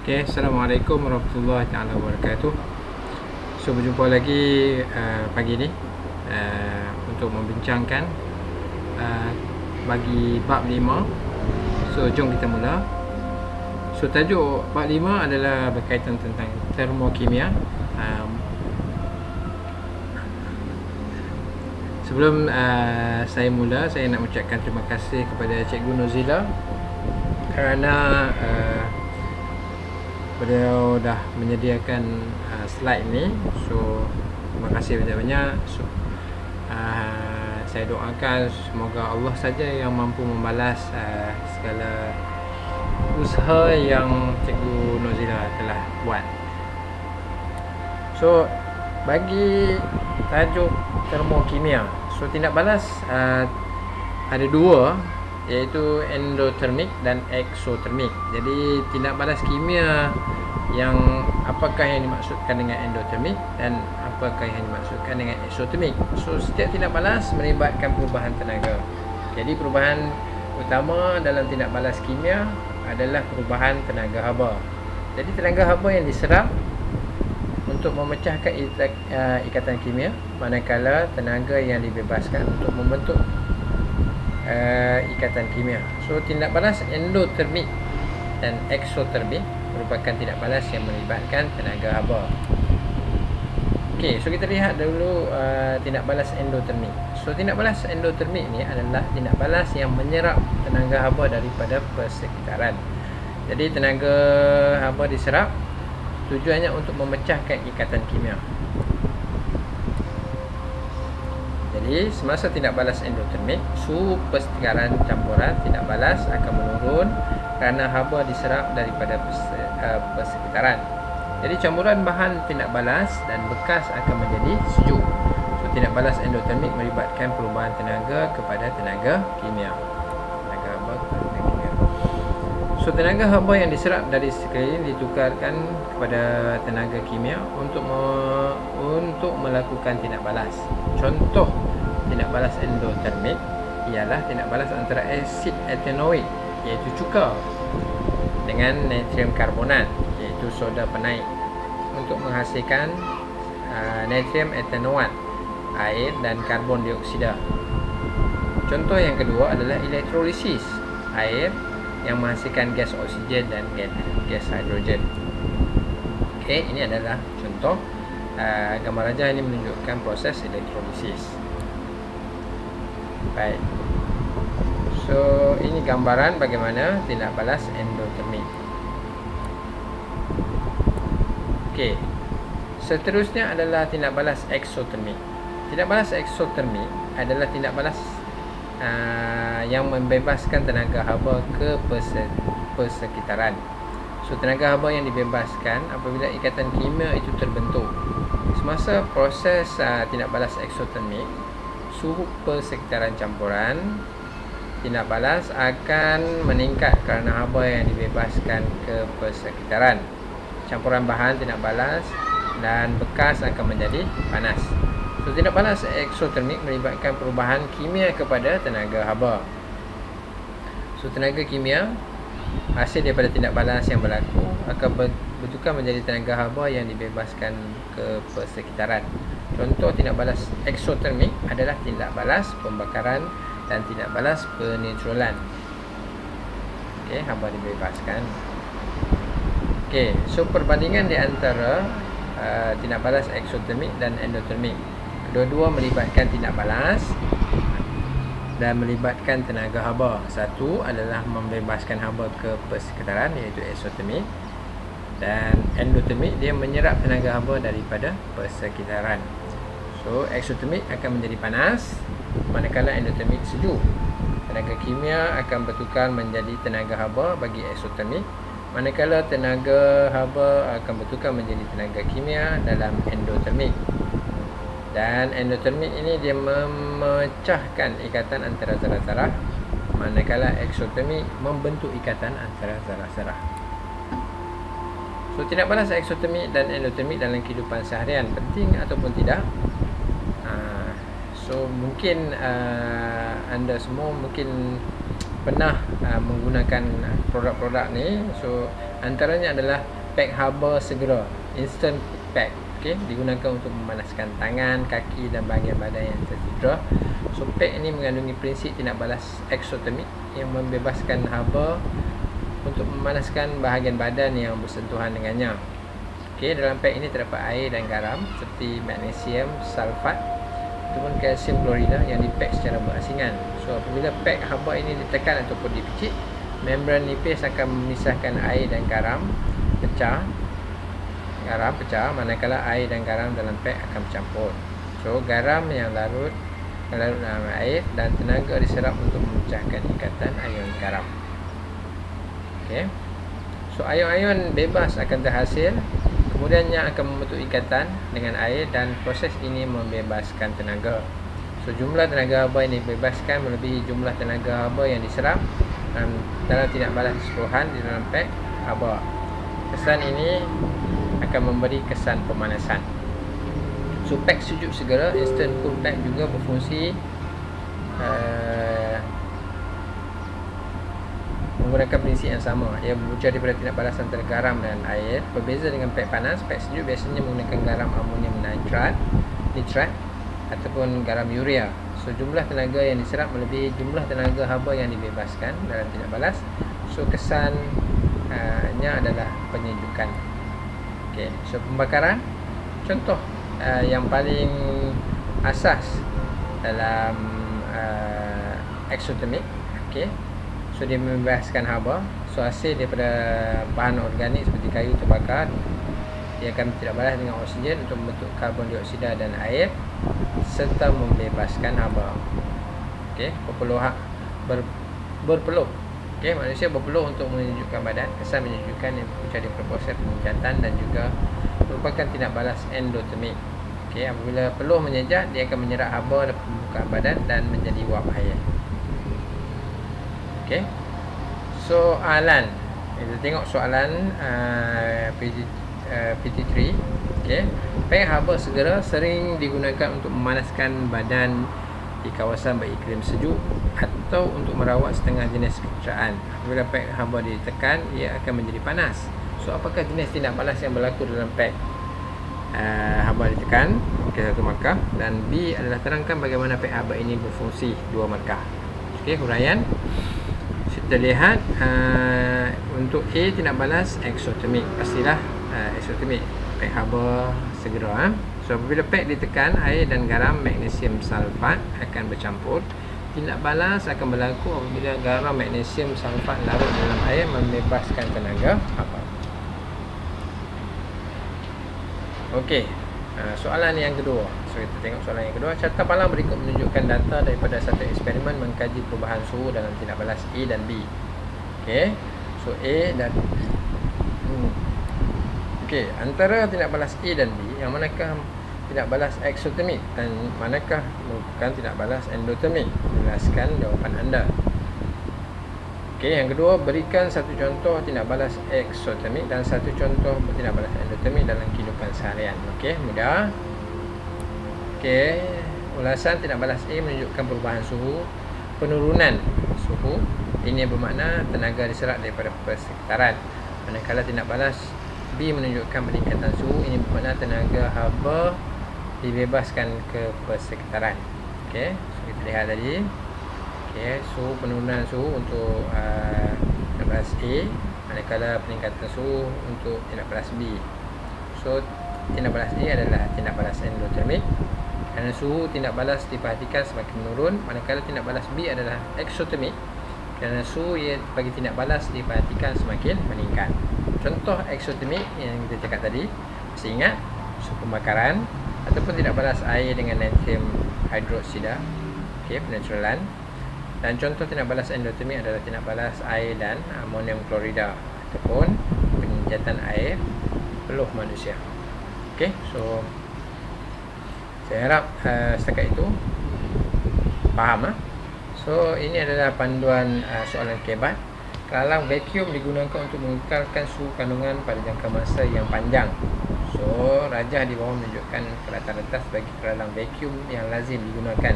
Okay, Assalamualaikum warahmatullahi taala wabarakatuh. So berjumpa lagi pagi ni untuk membincangkan bagi bab 5. So jom kita mula. So tajuk bab 5 adalah berkaitan tentang termokimia. Sebelum saya mula, saya nak ucapkan terima kasih kepada Cikgu Nozila kerana beliau dah menyediakan slide ni. So terima kasih banyak-banyak. So, saya doakan semoga Allah saja yang mampu membalas segala usaha yang Cikgu Nozila telah buat. So bagi tajuk termokimia, so tindak balas ada dua, iaitu endotermik dan eksotermik. Jadi tindak balas kimia yang apakah yang dimaksudkan dengan endotermik dan apakah yang dimaksudkan dengan eksotermik. So setiap tindak balas melibatkan perubahan tenaga. Jadi perubahan utama dalam tindak balas kimia adalah perubahan tenaga haba. Jadi tenaga haba yang diserap untuk memecahkan ikatan kimia, manakala tenaga yang dibebaskan untuk membentuk ikatan kimia. So tindak balas endotermik dan eksotermik merupakan tindak balas yang melibatkan tenaga haba. Okey, so kita lihat dulu tindak balas endotermik. So tindak balas endotermik ni adalah tindak balas yang menyerap tenaga haba daripada persekitaran. Jadi tenaga haba diserap tujuannya untuk memecahkan ikatan kimia. Jadi semasa tindak balas endotermik, suhu persekitaran campuran tindak balas akan menurun kerana haba diserap daripada persekitaran. Jadi campuran bahan tindak balas dan bekas akan menjadi sejuk. So tindak balas endotermik melibatkan perubahan tenaga kepada tenaga kimia. Tenaga haba kepada tenaga kimia. So tenaga haba yang diserap dari sekeliling ditukarkan kepada tenaga kimia untuk melakukan tindak balas. Contoh tindak balas endotermik ialah tindak balas antara asid etanoik, iaitu cuka, dengan natrium karbonat, iaitu soda penaik, untuk menghasilkan natrium etanoat, air dan karbon dioksida. Contoh yang kedua adalah elektrolisis, air yang menghasilkan gas oksigen dan gas hidrogen. Okey, ini adalah contoh. Gambar rajah ini menunjukkan proses elektrolisis. Baik. So ini gambaran bagaimana tindak balas endotermik. Okey. Seterusnya adalah tindak balas eksotermik. Tindak balas eksotermik adalah tindak balas yang membebaskan tenaga haba ke persekitaran. So tenaga haba yang dibebaskan apabila ikatan kimia itu terbentuk. Semasa proses tindak balas eksotermik, suhu persekitaran campuran tindak balas akan meningkat kerana haba yang dibebaskan ke persekitaran. Campuran bahan tindak balas dan bekas akan menjadi panas. So tindak balas eksotermik melibatkan perubahan kimia kepada tenaga haba. So tenaga kimia hasil daripada tindak balas yang berlaku akan bertukar menjadi tenaga haba yang dibebaskan ke persekitaran. Contoh tindak balas eksotermik adalah tindak balas pembakaran dan tindak balas penetralan. Okey, haba dibebaskan. Okey, so perbandingan di antara tindak balas eksotermik dan endotermik. Kedua-dua melibatkan tindak balas dan melibatkan tenaga haba. Satu adalah membebaskan haba ke persekitaran, iaitu eksotermik, dan endotermik dia menyerap tenaga haba daripada persekitaran. So eksotermik akan menjadi panas, manakala endotermik sejuk. Tenaga kimia akan bertukar menjadi tenaga haba bagi eksotermik, manakala tenaga haba akan bertukar menjadi tenaga kimia dalam endotermik. Dan endotermik ini dia memecahkan ikatan antara zarah-zarah, manakala eksotermik membentuk ikatan antara zarah-zarah. So tindak balas eksotermik dan endotermik dalam kehidupan seharian penting ataupun tidak? So mungkin anda semua mungkin pernah menggunakan produk-produk ni. So antaranya adalah pack haba segera, instant pack. Okey, digunakan untuk memanaskan tangan, kaki dan bahagian badan yang tercedera. So pack ini mengandungi prinsip tindak balas eksotermik yang membebaskan haba untuk memanaskan bahagian badan yang bersentuhan dengannya. Okey, dalam pack ini terdapat air dan garam seperti magnesium sulfat ataupun kalsium klorida yang dipack secara berasingan. So apabila pack haba ini ditekan ataupun dipicit, membran nipis akan memisahkan air dan garam pecah, manakala air dan garam dalam pack akan bercampur. So garam yang larut dalam air dan tenaga diserap untuk memecahkan ikatan ion garam. Okey. So ion-ion bebas akan terhasil, kemudiannya akan membentuk ikatan dengan air dan proses ini membebaskan tenaga. So jumlah tenaga haba yang dibebaskan melebihi jumlah tenaga haba yang diserap dalam tindak balas keseluruhan di dalam pack haba. Kesan ini akan memberi kesan pemanasan. So pack sejuk segera, instant cool pack juga berfungsi menggunakan prinsip yang sama. Ia berwujud daripada tindak balas antara garam dan air. Berbeza dengan pack panas, pack sejuk biasanya menggunakan garam amonium nitrat ataupun garam urea. So jumlah tenaga yang diserap melebihi jumlah tenaga haba yang dibebaskan dalam tindak balas. So kesannya adalah penyejukan. Okey, so pembakaran contoh yang paling asas dalam eksotermik. Okey, so dia membebaskan haba. So hasil daripada bahan organik seperti kayu terbakar, dia akan tidak balas dengan oksigen untuk membentuk karbon dioksida dan air serta membebaskan haba. Okey, berpeluh. Okey, manusia berpeluh untuk menyejukkan badan. Kesan menyejukkan yang berpunca daripada proses pemujatan dan juga merupakan tindak balas endotermik. Okey, apabila peluh menyejak, dia akan menyerap haba dalam permukaan badan dan menjadi wap air. Okey, soalan. Kita tengok soalan PT3. Okey, pack haba segera sering digunakan untuk memanaskan badan di kawasan beriklim sejuk atau untuk merawat setengah jenis kecederaan. Apabila pack haba ditekan, ia akan menjadi panas. So apakah jenis tindak balas yang berlaku dalam pack haba ditekan? Okey, satu markah. Dan B adalah terangkan bagaimana pack haba ini berfungsi, dua markah. Okey, huraian. Kita lihat untuk A, tindak balas eksotermik. Pastilah eksotermik, pack haba segera. So apabila pack ditekan, air dan garam magnesium sulfat akan bercampur. Tindak balas akan berlaku apabila garam magnesium sulfat larut dalam air membebaskan tenaga haba. Okey, soalan yang kedua. So kita tengok soalan yang kedua. Carta palang berikut menunjukkan data daripada satu eksperimen mengkaji perubahan suhu dalam tindak balas A dan B. Okey, so A dan B. Okey, antara tindak balas A dan B, yang manakah tindak balas eksotermik dan manakah merupakan tindak balas endotermik? Jelaskan jawapan anda. Okey, yang kedua, berikan satu contoh tindak balas eksotermik dan satu contoh tindak balas endotermik dalam kehidupan seharian. Okey, mudah. Okey, ulasan tindak balas A menunjukkan perubahan suhu, penurunan suhu. Ini bermakna tenaga diserap daripada persekitaran. Manakala tindak balas B menunjukkan peningkatan suhu, ini bermakna tenaga haba dibebaskan ke persekitaran. Okey, so kita lihat tadi. Okey, suhu, penurunan suhu untuk tindak balas A, manakala peningkatan suhu untuk tindak balas B. So tindak balas A adalah tindak balas endotermik. Kerana suhu tindak balas diperhatikan semakin menurun, manakala tindak balas B adalah eksotermik. Kerana suhu yang bagi tindak balas diperhatikan semakin meningkat. Contoh eksotermik yang kita cakap tadi, masih ingat? So pembakaran ataupun tindak balas air dengan natrium hidroksida. Okey, peneteralan. Dan contoh tindak balas endotermik adalah tindak balas air dan amonium klorida ataupun penyejatan air peluh manusia. Okey, so saya harap setakat itu faham. So ini adalah panduan soalan kebat. Kelalang vacuum digunakan untuk mengekalkan suhu kandungan pada jangka masa yang panjang. So rajah di bawah menunjukkan rata-rata sebagai kelalang vacuum yang lazim digunakan.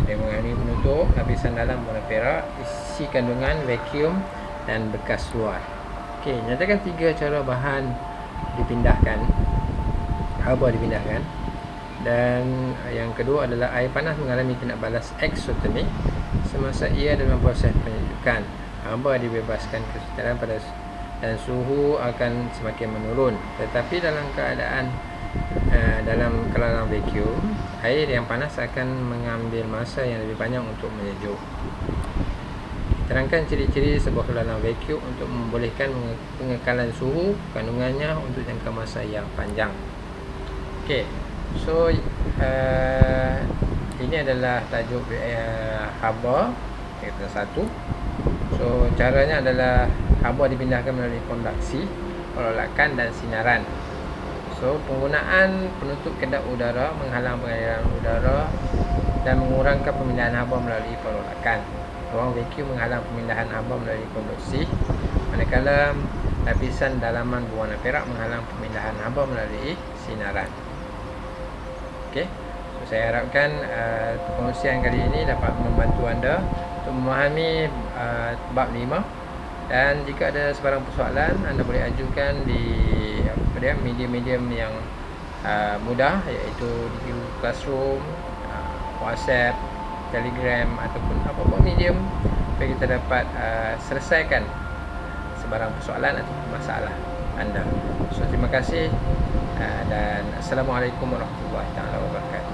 So Dia mengandungi penutup lapisan dalam warna perak, isi kandungan, vacuum dan bekas luar. Okey, nyatakan 3 cara bahan dipindahkan, haba dipindahkan. Dan yang kedua adalah air panas mengalami tindak balas eksotermik semasa ia dalam proses penyejukan. Haba dibebaskan ke sekitaran pada dan suhu akan semakin menurun. Tetapi dalam keadaan dalam vacuum, air yang panas akan mengambil masa yang lebih panjang untuk menyejuk. Terangkan ciri-ciri sebuah kelelahan vacuum untuk membolehkan pengekalan suhu kandungannya untuk jangka masa yang panjang. Okey, so ini adalah tajuk haba kita satu. So caranya adalah haba dipindahkan melalui konduksi, perolakan dan sinaran. So penggunaan penutup kedap udara menghalang pengaliran udara dan mengurangkan pemindahan haba melalui perolakan. Ruang vacuum menghalang pemindahan haba melalui konduksi, manakala lapisan dalaman berwarna perak menghalang pemindahan haba melalui sinaran. Okey, so saya harapkan pengurusian kali ini dapat membantu anda untuk memahami bab 5. Dan jika ada sebarang persoalan, anda boleh ajukan di medium-medium yang mudah, iaitu di Google Classroom, WhatsApp, Telegram ataupun apa-apa medium, supaya kita dapat selesaikan sebarang persoalan atau masalah anda. So terima kasih dan Assalamualaikum warahmatullahi wabarakatuh.